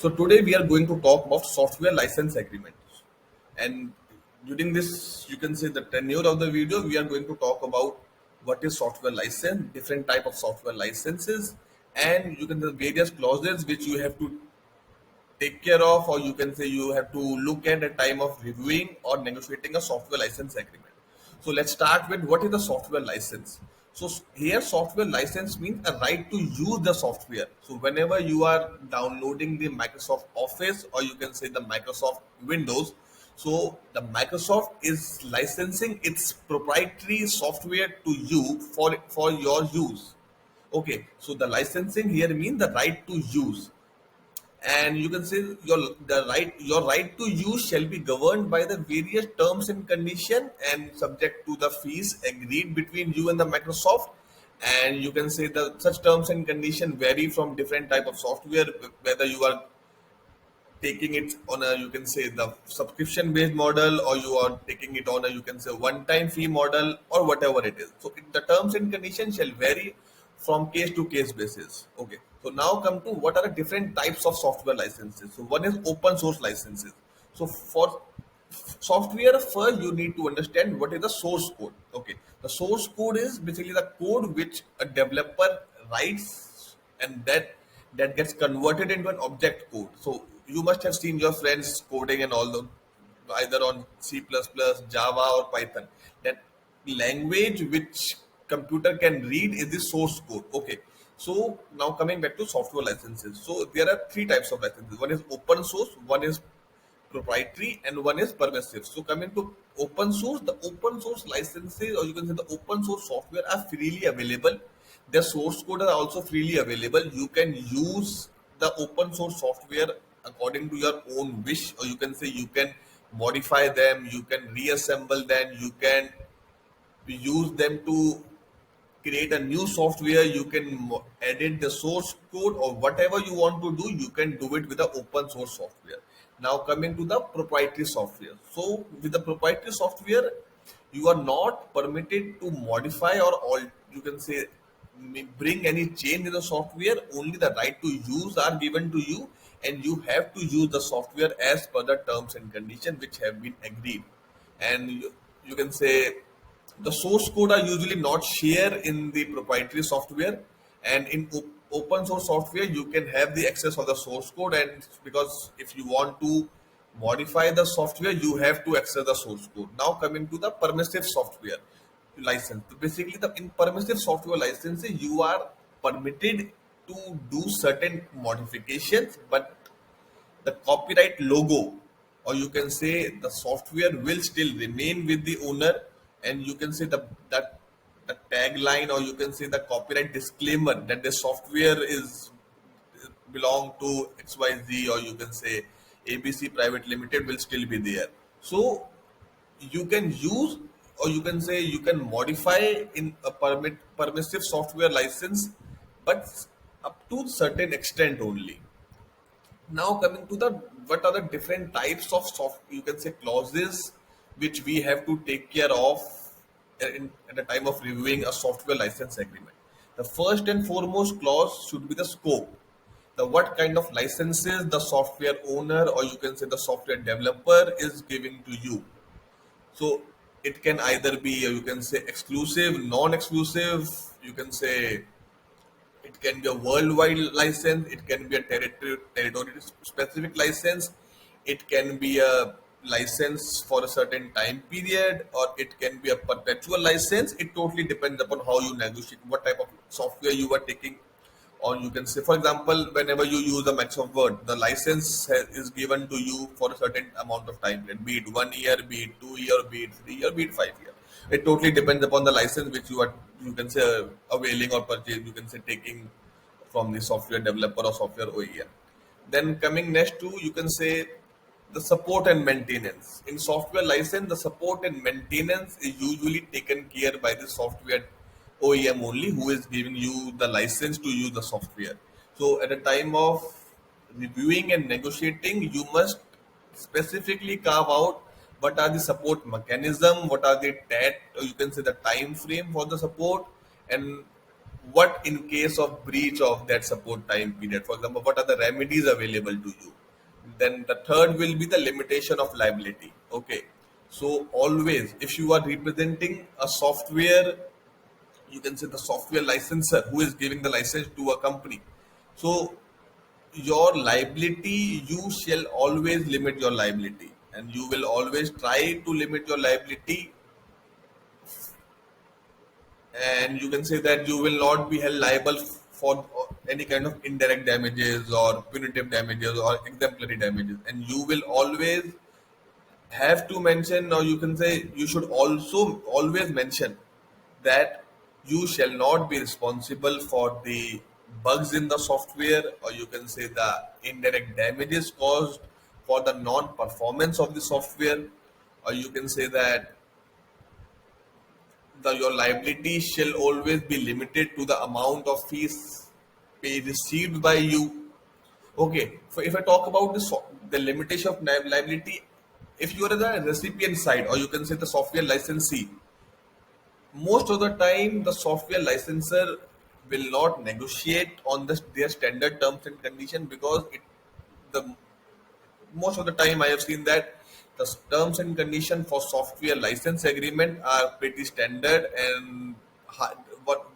So today we are going to talk about software license agreements. And during this, you can say the tenure of the video, we are going to talk about what is software license, different type of software licenses, and you can the various clauses which you have to take care of, or you can say you have to look at time of reviewing or negotiating a software license agreement. So let's start with what is the software license. So here software license means a right to use the software. So whenever you are downloading the Microsoft Office, or you can say the Microsoft Windows, so the Microsoft is licensing its proprietary software to you for your use. Okay, so the licensing here means the right to use, and you can say your right to use shall be governed by the various terms and condition and subject to the fees agreed between you and the Microsoft. And you can say the such terms and condition vary from different type of software, whether you are taking it on a, you can say, the subscription based model, or you are taking it on a, you can say, one time fee model, or whatever it is. So the terms and conditions shall vary from case to case basis. Okay, so now come to what are the different types of software licenses. So one is open source licenses. So for software, first you need to understand what is the source code. Okay, the source code is basically the code which a developer writes, and that gets converted into an object code. So you must have seen your friends coding and all the, either on C++, Java, or Python. That language which computer can read is the source code. Okay, so now coming back to software licenses. So there are three types of licenses. One is open source, one is proprietary, and one is permissive. So coming to open source, the open source licenses, or you can say the open source software, are freely available. Their source code are also freely available. You can use the open source software according to your own wish, or you can say you can modify them, you can reassemble them, you can use them to create a new software. You can edit the source code, or whatever you want to do, you can do it with the open source software. Now coming to the proprietary software. So with the proprietary software, you are not permitted to modify or all, you can say, bring any change in the software. Only the right to use are given to you, and you have to use the software as per the terms and conditions which have been agreed. And you can say the source code are usually not shared in the proprietary software, and in open source software you can have the access of the source code. And because if you want to modify the software, you have to access the source code. Now coming to the permissive software license. So basically, the in permissive software licenses, you are permitted to do certain modifications, but the copyright logo, or you can say the software, will still remain with the owner. And you can say that the tagline, or you can say the copyright disclaimer, that the software is belong to XYZ, or you can say ABC Private Limited, will still be there. So you can use, or you can say you can modify in a permissive software license, but up to certain extent only. Now coming to the what are the different types of you can say clauses which we have to take care of at the time of reviewing a software license agreement. The first and foremost clause should be the scope. The what kind of licenses the software owner, or you can say the software developer, is giving to you. So it can either be, you can say, exclusive, non-exclusive. You can say it can be a worldwide license. It can be a territory specific license. It can be a license for a certain time period, or it can be a perpetual license. It totally depends upon how you negotiate, what type of software you are taking. Or you can say, for example, whenever you use the Microsoft Word, the license is given to you for a certain amount of time, be it 1 year, be it 2 year, be it 3 year, be it 5 year. It totally depends upon the license which you are, you can say, availing or purchase, you can say, taking from the software developer or software OEM. Then coming next to, you can say, the support and maintenance. In software license, the support and maintenance is usually taken care by the software OEM only, who is giving you the license to use the software. So at the time of reviewing and negotiating, you must specifically carve out what are the support mechanism, what are the tat, or you can say the time frame for the support, and what in case of breach of that support time period, for example, what are the remedies available to you. Then the third will be the limitation of liability. Okay, so always if you are representing a software, you can say the software licensor who is giving the license to a company, so your liability, you shall always limit your liability, and you will always try to limit your liability. And you can say that you will not be held liable for any kind of indirect damages or punitive damages or exemplary damages, and you will always have to mention, or you can say you should also always mention that you shall not be responsible for the bugs in the software, or you can say the indirect damages caused for the non performance of the software, or you can say that your liability shall always be limited to the amount of fees paid received by you. Okay, so if I talk about the limitation of liability, if you are the recipient side, or you can say the software licensee, most of the time the software licensor will not negotiate on their standard terms and condition, because the most of the time I have seen that the terms and condition for software license agreement are pretty standard, and what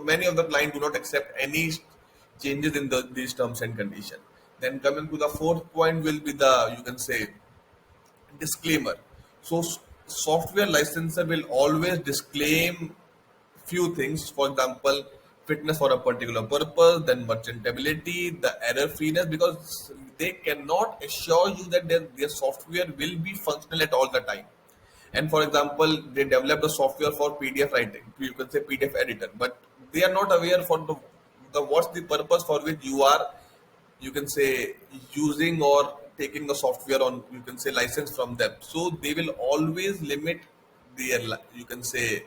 many of the clients do not accept any changes in these terms and condition. Then coming to the fourth point will be the, you can say, disclaimer. So software licensor will always disclaim few things. For example, fitness for a particular purpose, then merchantability, the error freeness, because they cannot assure you that their software will be functional at all the time. And for example, they developed a software for PDF writing, you can say PDF editor, but they are not aware for the what's the purpose for which you are, you can say, using or taking the software on, you can say, license from them. So they will always limit their you can say,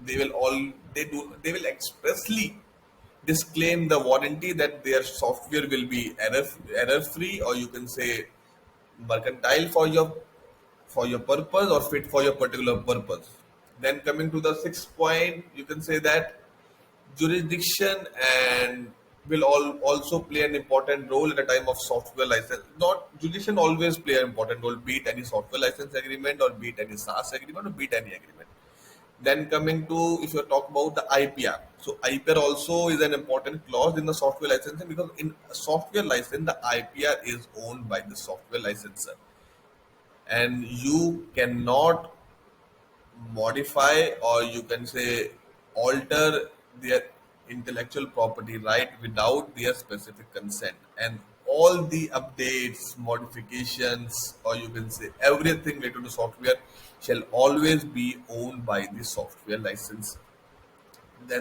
they will expressly disclaim the warranty that their software will be error free, or you can say mercantile for your purpose, or fit for your particular purpose. Then coming to the sixth point, you can say that jurisdiction and will also play an important role at a time of software license. Not jurisdiction always play an important role, be it any software license agreement, or be it any SaaS agreement, or be it any agreement. Then coming to, if you talk about the IPR, so IPR also is an important clause in the software licensing, because in a software license the IPR is owned by the software licensor, and you cannot modify, or you can say alter their intellectual property right without their specific consent. And all the updates, modifications, or you can say everything related to software shall always be owned by the software license